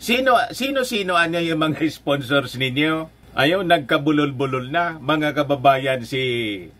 Sino anya yung mga sponsors ninyo? Ayaw, nagkabulol-bulol na, mga kababayan, si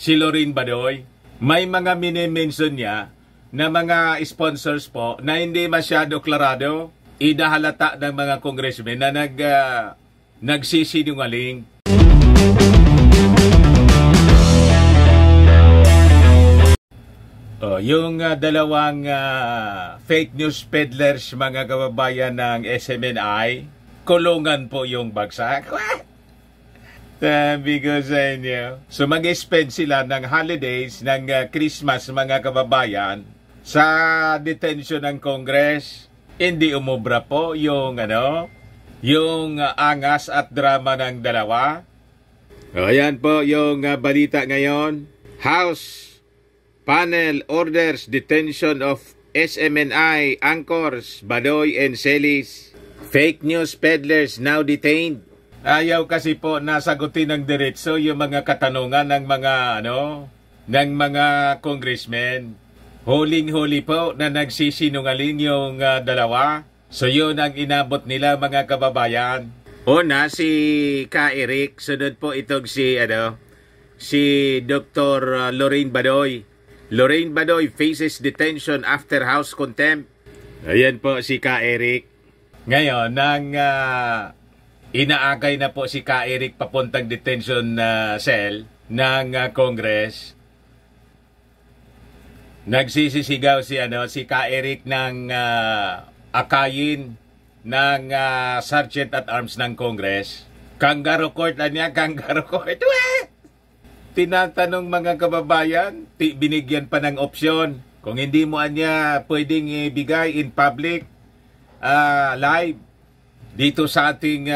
Lorraine Badoy. May mga mini-mention niya na mga sponsors po na hindi masyado klarado, idahalata ng mga congressmen na nagsisinungaling. Yung dalawang fake news peddlers, mga kababayan ng SMNI, kulungan po yung bagsak. Sabi ko sa inyo. So mag-spend sila ng holidays, ng Christmas, mga kababayan, sa detention ng Congress. Hindi umubra po yung yung angas at drama ng dalawa. Ayan po yung balita ngayon. House panel orders detention of SMNI anchors Badoy and Celis. Fake news peddlers now detained. Ayaw kasi po nasagutin ng diretso yung mga katanungan ng mga congressmen. Huling-huli po na nagsisinungaling yung dalawa. So yun ang inabot nila, mga kababayan. Una si Ka Eric, sunod po itong si Dr. Lorraine Badoy. Lorraine Badoy faces detention after house contempt. Ayan po si Ka Eric. Ngayon, inaakay na po si Ka Eric papuntang detention cell ng Congress. Nagsisisigaw si Ka Eric ng akayin ng Sergeant at Arms ng Congress. Kangaroo court na niya, kangaroo court. Tinatanong, mga kababayan, binigyan pa ng opsyon. Kung hindi mo anya pwedeng ibigay in public, live, dito sa ating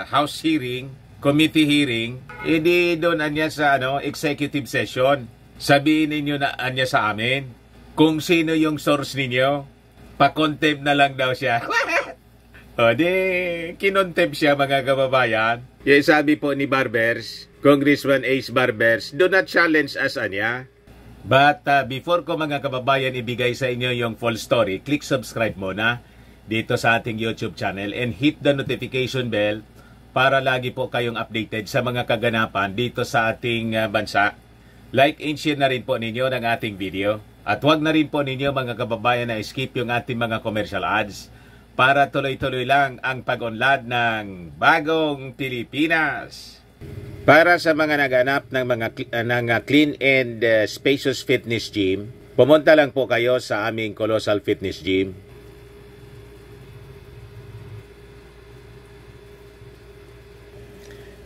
House hearing, committee hearing, edi doon anya sa executive session. Sabihin ninyo na anya sa amin kung sino yung source ninyo. Pa-contempt na lang daw siya. O di, kinontempt siya, mga kababayan. Yung sabi po ni Barbers, Congressman Ace Barbers, do not challenge us anya. But before ko, mga kababayan, ibigay sa inyo yung full story, click subscribe muna dito sa ating YouTube channel and hit the notification bell para lagi po kayong updated sa mga kaganapan dito sa ating bansa. Like and share na rin po ninyo ng ating video. At huwag na rin po ninyo, mga kababayan, na skip yung ating mga commercial ads para tuloy-tuloy lang ang pag-unlad ng bagong Pilipinas. Para sa mga naganap ng clean and spacious fitness gym, pumunta lang po kayo sa aming Colossal Fitness Gym.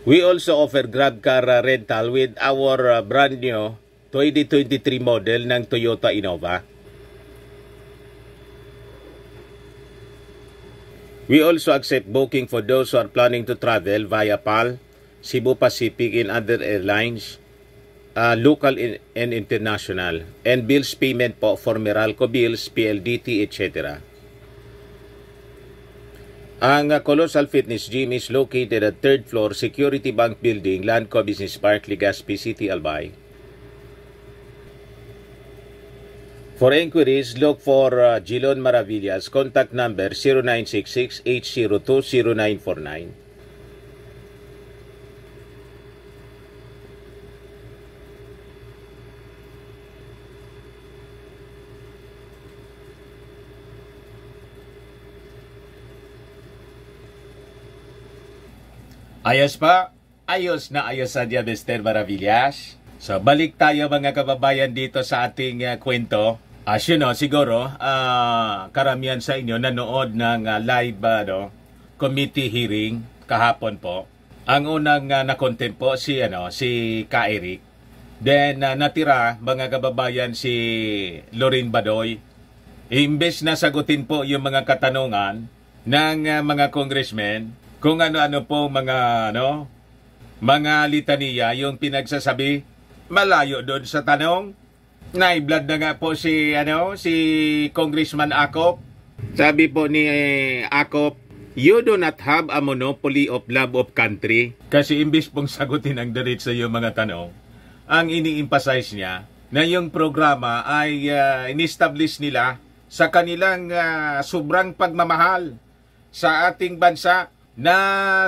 We also offer Grab car rental with our brand new 2023 model ng Toyota Innova. We also accept booking for those who are planning to travel via PAL, Cebu Pacific and other airlines, local and international, and bills payment po for Meralco bills, PLDT, etc. Ang Colossal Fitness Gym is located at 3rd floor Security Bank Building, Landco Business Park, Legazpi City, Albay. For inquiries, look for Gilon Maravillas. Contact number 0966-802-0949. Ayos pa? Ayos na ayos sa Mr. Maravillas. So, balik tayo, mga kababayan, dito sa ating kwento. As you know, siguro, karamihan sa inyo nanood ng live committee hearing kahapon po. Ang unang na-content po si Ka Eric. Then, natira, mga kababayan, si Lorraine Badoy. Imbes na sagutin po yung mga katanungan ng mga congressmen, kung ano-ano po mga litaniya yung pinagsasabi, malayo doon sa tanong. Naiblad na nga po si Congressman Acop. Sabi po ni Acop, you do not have a monopoly of love of country. Kasi imbis pong sagutin ang diretso yung mga tanong, ang ini-emphasize niya na yung programa ay in-establish nila sa kanilang sobrang pagmamahal sa ating bansa na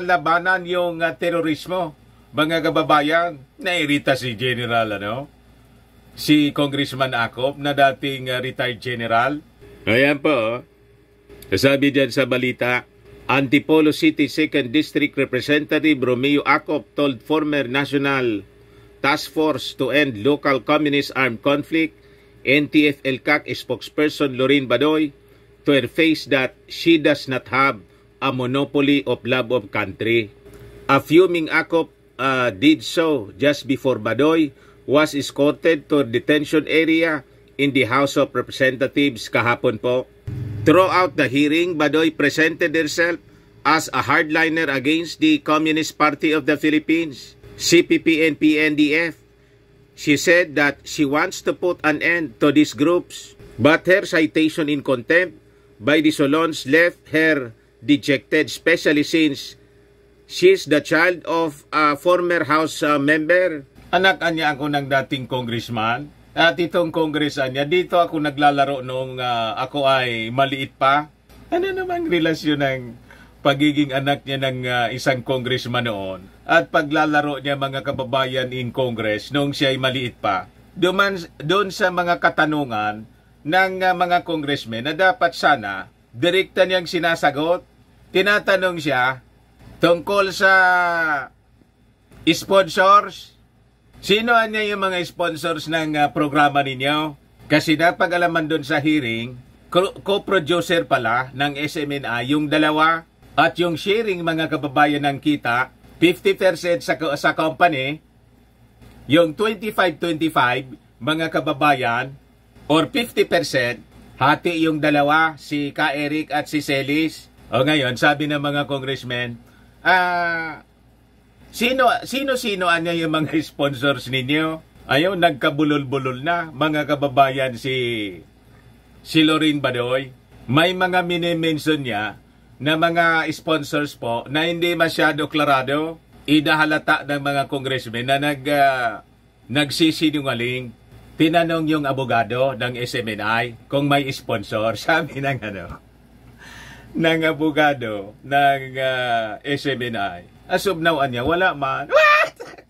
labanan yung terorismo. Mga kababayan, nairita si General, si Congressman Acop na dating retired general. Ayan po, sabi dyan sa balita, Antipolo City 2nd District Representative Romeo Acop told former National Task Force to End Local Communist Armed Conflict, NTF-ELCAC spokesperson Lorraine Badoy, to her face that she does not have a monopoly of love of country. A fuming Acop did so just before Badoy was escorted to a detention area in the House of Representatives kahapon po. Throughout the hearing, Badoy presented herself as a hardliner against the Communist Party of the Philippines, CPP and PNDF. She said that she wants to put an end to these groups, but her citation in contempt by the Solons left her dejected, especially since she's the child of a former House member. Anak niya ako ng dating congressman. At itong kongresan niya, dito ako naglalaro noong ako ay maliit pa. Ano namang relasyon ng pagiging anak niya ng isang congressman noon? At paglalaro niya mga kababayan in Congress noong siya ay maliit pa. Doon sa mga katanungan ng mga congressmen na dapat sana direkta niyang sinasagot. Tinatanong siya tungkol sa sponsors. Sino niya yung mga sponsors ng programa ninyo? Kasi napag-alaman doon sa hearing, co-producer pala ng SMNI yung dalawa at yung sharing mga kababayan ng kita, 50% sa company, yung 25-25 mga kababayan, or 50%, hati yung dalawa, si Ka Eric at si Celis. O ngayon, sabi ng mga congressmen, Sino-sino anya yung mga sponsors ninyo? Ayaw, nagkabulol-bulol na, mga kababayan, si Lorraine Badoy. May mga mini-mention niya na mga sponsors po na hindi masyado klarado. Idahalata ng mga congressmen na nagsisinungaling. Tinanong yung abogado ng SMNI kung may sponsor. Sabi ng abogado ng SMNI. Asubnawaan niya, wala man. What?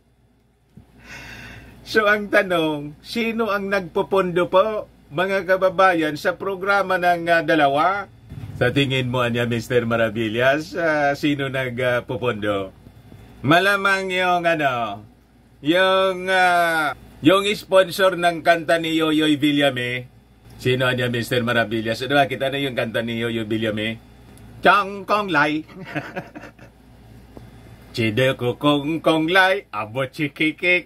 So ang tanong, sino ang nagpopondo po, mga kababayan, sa programa ng dalawa? Sa tingin mo, Mr. Maravillas, sino nagpopondo? Malamang yung sponsor ng kanta ni Yoyoy Villame. Sino Mr. Maravillas? Kita na yung kanta ni Yoyoy Villame? Chong Kong Lai. Chide ko kong lai, abo chikikik,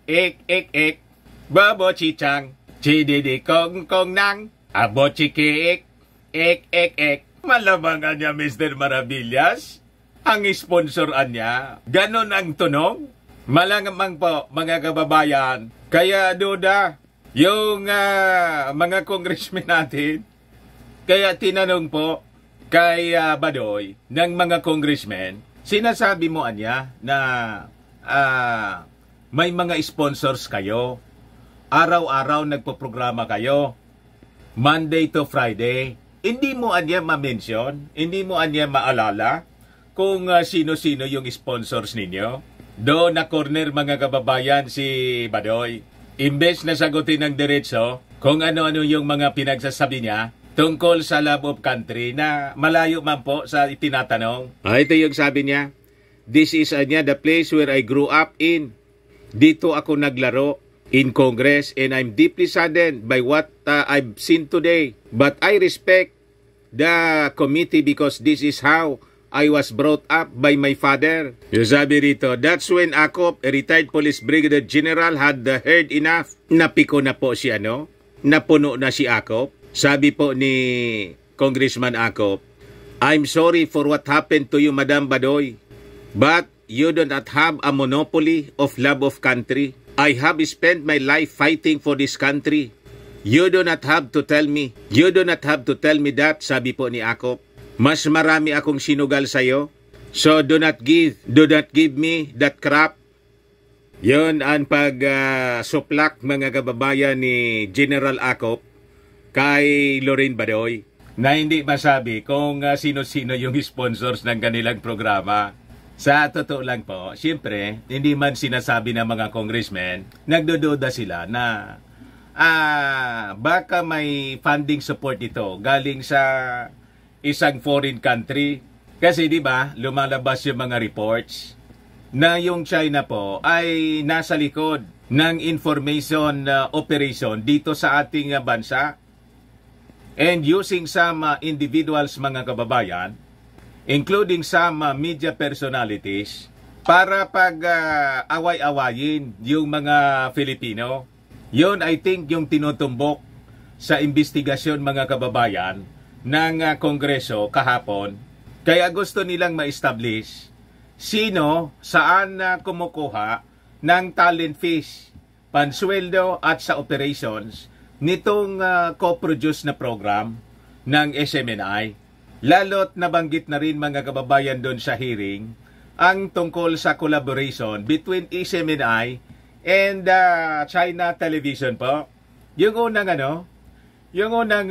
ek, babo chichang. Chide di kong nang, abo chikik, ek. Malamang niya, Mr. Maravillas, ang sponsoran niya. Ganon ang tunog. Malamang po, mga kababayan. Kaya duda, yung mga congressmen natin, kaya tinanong po kay Badoy ng mga congressmen, sinasabi mo niya na may mga sponsors kayo. Araw-araw nagpo-programa kayo. Monday to Friday. Hindi mo niya ma-mention, hindi mo niya maalala kung sino-sino yung sponsors ninyo. Doon na corner mga kababayan si Badoy. Imbes na sagutin ng diretso kung ano-ano yung mga pinagsasabi niya tungkol sa love of country na malayo man po sa itinatanong. Ito yung sabi niya. This is the place where I grew up in. Dito ako naglaro in Congress and I'm deeply saddened by what I've seen today. But I respect the committee because this is how I was brought up by my father. Yung sabi rito, that's when Acop, a retired police brigadier general, had heard enough. Napiko na po si napuno na si Acop. Sabi po ni Congressman Acop, I'm sorry for what happened to you, Madam Badoy. But you do not have a monopoly of love of country. I have spent my life fighting for this country. You do not have to tell me. You do not have to tell me that, sabi po ni Acop. Mas marami akong sinugal sa'yo. So do not give me that crap. Yon ang pag-suplak mga kababayan ni General Acop kay Lorraine Badoy. na hindi masabi kung sino-sino yung sponsors ng kanilang programa. Sa totoo lang po, siyempre, hindi man sinasabi ng mga congressmen, nagdududa sila na baka may funding support ito galing sa isang foreign country. Kasi di ba, lumalabas yung mga reports na yung China po ay nasa likod ng information operation dito sa ating bansa. And using some individuals, mga kababayan, including some media personalities, para away-awayin yung mga Filipino. Yun, I think, yung tinutumbok sa investigasyon, mga kababayan, ng Kongreso kahapon. Kaya gusto nilang ma-establish sino, saan kumukuha ng talent fees, pansweldo at sa operations nitong co-produce na program ng SMNI. Lalo't nabanggit na rin, mga kababayan, doon sa hearing ang tungkol sa collaboration between SMNI and China Television po. Yung unang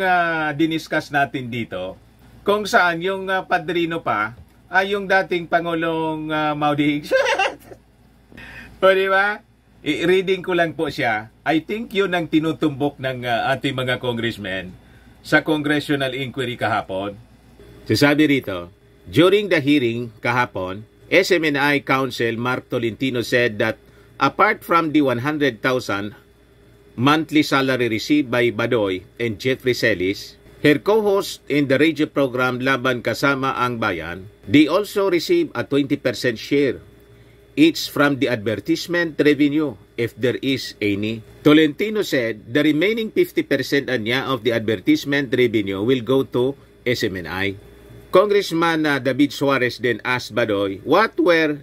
diniscuss natin dito, kung saan yung padrino pa ay yung dating Pangulong Mao Zedong. O diba? I-reading ko lang po siya. I think yun ang tinutumbok ng ating mga congressmen sa congressional inquiry kahapon. Sasabi rito, during the hearing kahapon, SMNI Counsel Mark Tolentino said that apart from the 100,000 monthly salary received by Badoy and Jeffrey Celis, her co-host in the radio program Laban Kasama ang Bayan, they also receive a 20% share, each from the advertisement revenue, if there is any. Tolentino said the remaining 50% anya of the advertisement revenue will go to SMNI. Congressman David Suarez then asked Badoy what were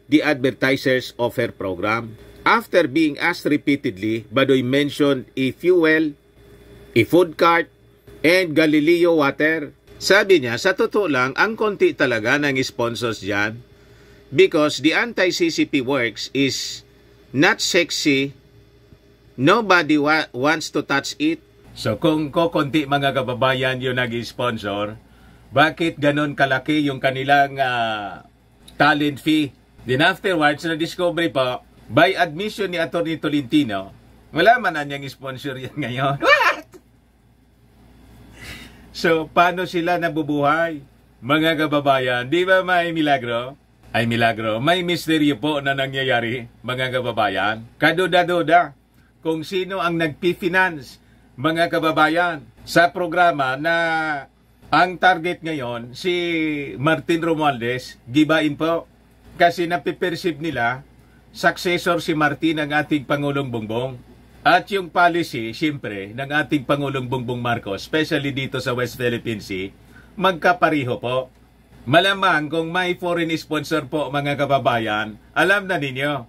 the advertisers of her program. After being asked repeatedly, Badoy mentioned e-fuel, e-food cart, and Galileo Water. Sabi niya, sa totoo lang, ang konti talaga ng sponsors dyan. Because the anti-CCP works is not sexy. Nobody wants to touch it. So kung konti, mga kababayan, yung nag-sponsor, bakit ganon kalaki yung kanilang talent fee? Then afterwards, na-discover po, by admission ni Atty. Tolentino, wala man na niyang sponsor yan ngayon. What? So, paano sila nabubuhay? Mga kababayan, di ba may milagro? Ay milagro, may misteryo po na nangyayari, mga kababayan. Kaduda-duda kung sino ang nagpi-finance, mga kababayan, sa programa na ang target ngayon, si Martin Romualdez, gibain po. Kasi napiperceive nila, successor si Martin ang ating Pangulong Bongbong. At yung policy, siyempre, ng ating Pangulong Bongbong Marcos, especially dito sa West Philippine Sea, magkapariho po. Malamang kung may foreign sponsor po, mga kababayan, alam na ninyo,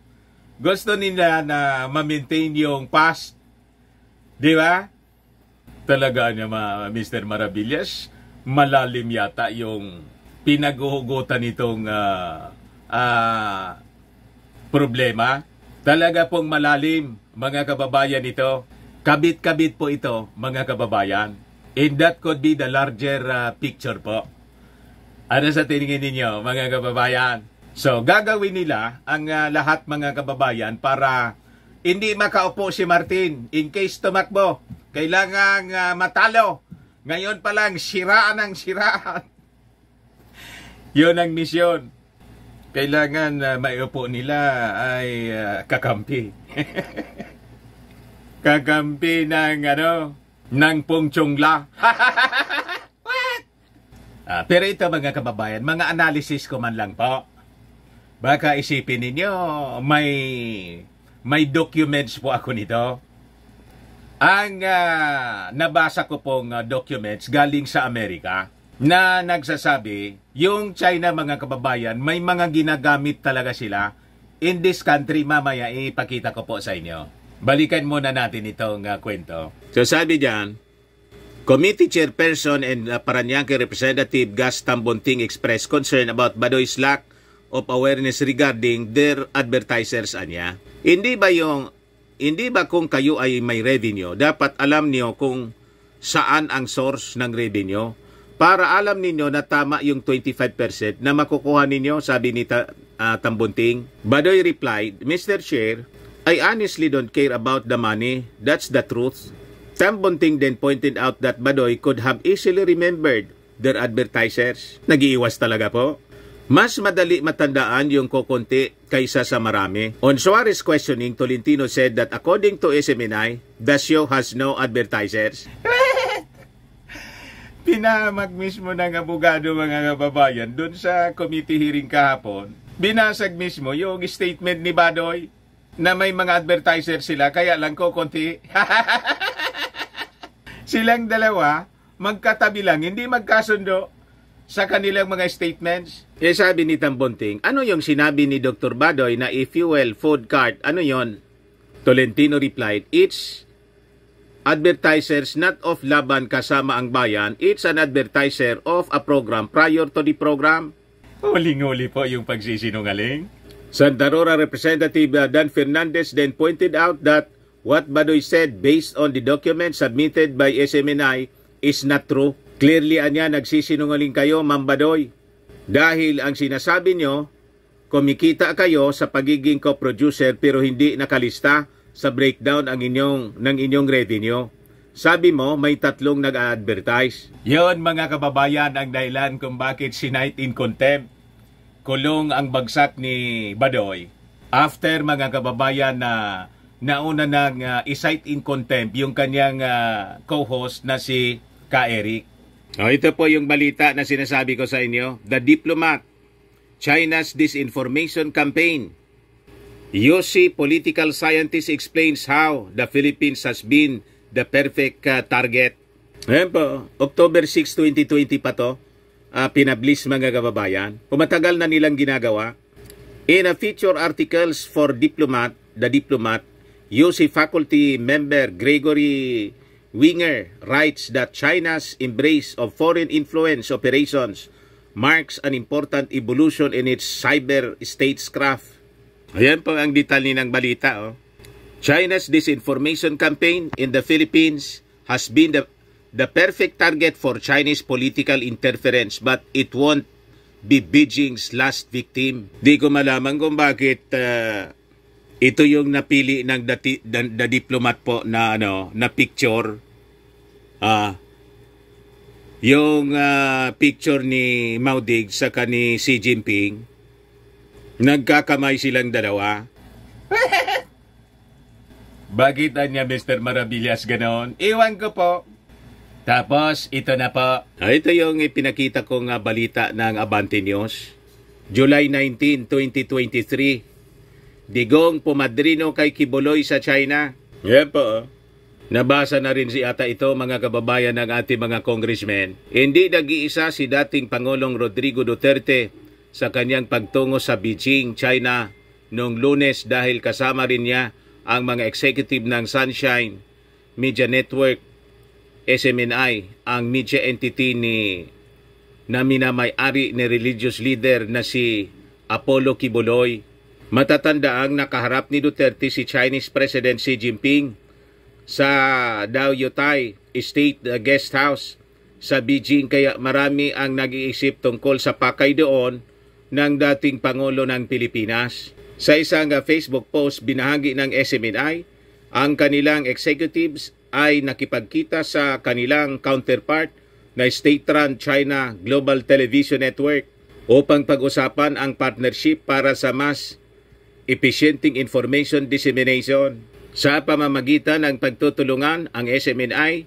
gusto nila na ma-maintain yung past. Di ba? Talaga niya, Mr. Maravillas, malalim yata yung pinaghuhugutan nitong problema. Talaga pong malalim, mga kababayan, ito. Kabit-kabit po ito, mga kababayan. And that could be the larger picture po. Ano sa tingin ninyo, mga kababayan? So, gagawin nila ang lahat, mga kababayan, para hindi makaupo si Martin. In case tumakbo, kailangang matalo. Ngayon pa lang, siraan ang siraan. Yun ang misyon. Kailangan maiupo nila ay kakampi. Kakampi ng ng Pong Chungla. What? Pero ito, mga kababayan, mga analysis ko man lang po. Baka isipin ninyo, may documents po ako nito. Ang nabasa ko pong documents galing sa Amerika na nagsasabi, yung China, mga kababayan, may mga ginagamit talaga sila in this country. Mamaya ipakita ko po sa inyo. Balikan muna natin itong kwento. So sabi diyan, Committee Chairperson and Parañaque Representative Gas Tambonting expressed concern about Badoy's lack of awareness regarding their advertisers anya. Hindi ba kung kayo ay may revenue, dapat alam niyo kung saan ang source ng revenue. Para alam ninyo na tama yung 25% na makukuha ninyo, sabi ni Tambunting. Badoy replied, Mr. Chair, I honestly don't care about the money. That's the truth. Tambunting then pointed out that Badoy could have easily remembered their advertisers. Nag-iiwas talaga po. Mas madali matandaan yung kukunti kaysa sa marami. On Suarez questioning, Tolentino said that according to SMNI, the show has no advertisers. Pinahamak mismo ng abogado mga kababayan doon sa committee hearing kahapon. Binasag mismo yung statement ni Badoy na may mga advertiser sila kaya lang kukunti. Silang dalawa magkatabi lang, hindi magkasundo sa kanilang mga statements. Sabi ni Tambunting, ano yung sinabi ni Dr. Badoy na e-fuel food cart? Ano yon? Tolentino replied, it's advertisers not of Laban kasama ang bayan, it's an advertiser of a program prior to the program. Huling-huli po yung pagsisinungaling. Santa Rosa Representative Dan Fernandez then pointed out that what Badoy said based on the document submitted by SMNI is not true. Clearly anya nagsisinungaling kayo, Ma'am Badoy. Dahil ang sinasabi nyo, kumikita kayo sa pagiging co-producer pero hindi nakalista sa breakdown ng inyong revenue. Sabi mo, may 3 nag-advertise. Yon mga kababayan ang dahilan kung bakit sinight in contempt. Kulong ang bagsak ni Badoy. After mga kababayan na nauna nang i-cite in contempt yung kanyang co-host na si Ka Eric. Ito po yung balita na sinasabi ko sa inyo. The Diplomat, China's disinformation campaign. Yossi, political scientist, explains how the Philippines has been the perfect target. Ayan po, October 6, 2020 pa to. Pinablis mga kababayan. Pumatagal na nilang ginagawa. In a feature articles for Diplomat, The Diplomat, Yossi faculty member Gregory Winger writes that China's embrace of foreign influence operations marks an important evolution in its cyber statecraft. Ayan po ang detalye ng balita. Oh. China's disinformation campaign in the Philippines has been the perfect target for Chinese political interference, but it won't be Beijing's last victim. Di ko malaman kung bakit ito yung napili ng the Diplomat po na na picture. Yung picture ni Mao Dig sa ni Xi Jinping. Nagkakamay silang dalawa. Bakit niya Mr. Maravillas ganon? Iwan ko po. Tapos ito na po. Ito yung ipinakita kong balita ng Abante News. July 19, 2023. Digong pumadrino kay Kibuloy sa China. Yan po. Nabasa na rin si ata ito mga kababayan ng ating mga congressmen. Hindi nag-iisa si dating Pangulong Rodrigo Duterte sa kanyang pagtungo sa Beijing, China noong Lunes dahil kasama rin niya ang mga executive ng Sunshine Media Network, SMNI, ang media entity na minamay-ari ni religious leader na si Apollo Kibuloy. Matatandaang nakaharap ni Duterte si Chinese President Xi Jinping sa Daoyutai State Guest House sa Beijing, kaya marami ang nag-iisip tungkol sa pakay doon ng dating Pangulo ng Pilipinas. Sa isang Facebook post binahagi ng SMNI, ang kanilang executives ay nakipagkita sa kanilang counterpart na state-run China Global Television Network upang pag-usapan ang partnership para sa mas efficienting information dissemination. Sa pamamagitan ng pagtutulungan, ang SMNI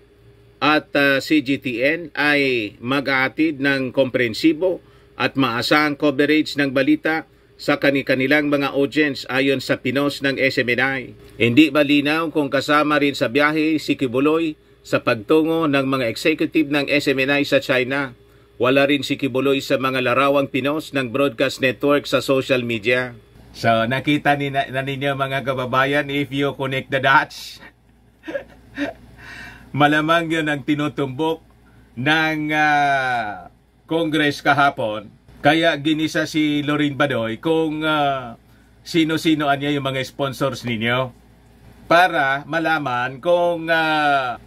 at CGTN ay mag-aatid ng komprehensibo at maasahang coverage ng balita sa kanilang mga audience ayon sa pinos ng SMNI. Hindi malinaw kung kasama rin sa biyahe si Kibuloy sa pagtungo ng mga executive ng SMNI sa China. Wala rin si Kibuloy sa mga larawang pinos ng broadcast network sa social media. So, nakita na ninyo mga kababayan, if you connect the dots, malamang yun ang tinutumbok ng Congress kahapon. Kaya ginisa si Lorin Badoy kung sino-sino niya yung mga sponsors ninyo para malaman kung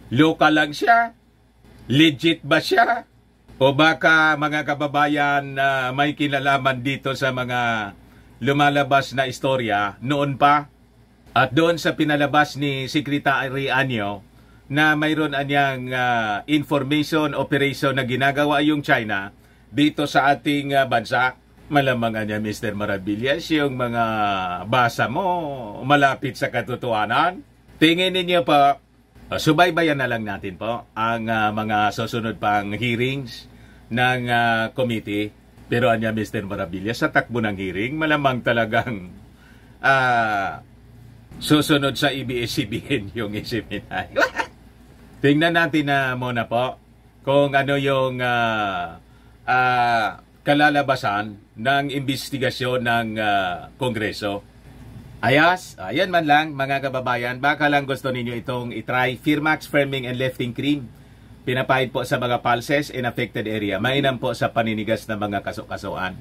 local lang siya Legit ba siya? O baka mga kababayan na may kinalaman dito sa mga lumalabas na istorya noon pa? At doon sa pinalabas ni Secretary Anyo na mayroon anyang information operation na ginagawa yung China dito sa ating bansa. Malamang niya, Mr. Maravillas, yung mga basa mo malapit sa katotohanan. Tingin ninyo po, subaybayan na lang natin po ang mga susunod pang hearings ng committee. Pero anya, Mr. Maravillas, sa takbo ng hearing, malamang talagang susunod sa ABS-CBN yung isipin. Tingnan natin na muna po kung ano yung kalalabasan ng investigasyon ng Kongreso. Ayan man lang mga kababayan, baka lang gusto ninyo itong itry. Firmax Firming and Lifting Cream. Pinapahid po sa mga pulses in affected area. Mainam po sa paninigas ng mga kaso-kasuan.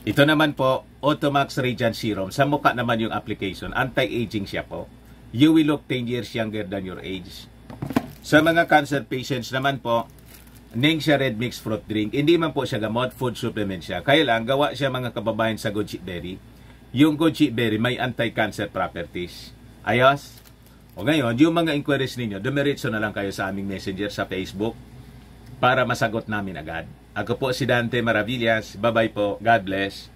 Ito naman po, Automax Radiant Serum. Sa mukha naman yung application. Anti-aging siya po. You will look 10 years younger than your age. Sa mga cancer patients naman po, Ningxia Red Mix Fruit Drink. Hindi man po siya gamot, food supplement siya. Kaya lang, gawa siya mga kababayan sa goji berry. Yung goji berry may anti-cancer properties. Ayos? O ngayon, yung mga inquiries ninyo, dumiretso na lang kayo sa aming messenger sa Facebook para masagot namin agad. Ako po si Dante Maravillas. Bye-bye po. God bless.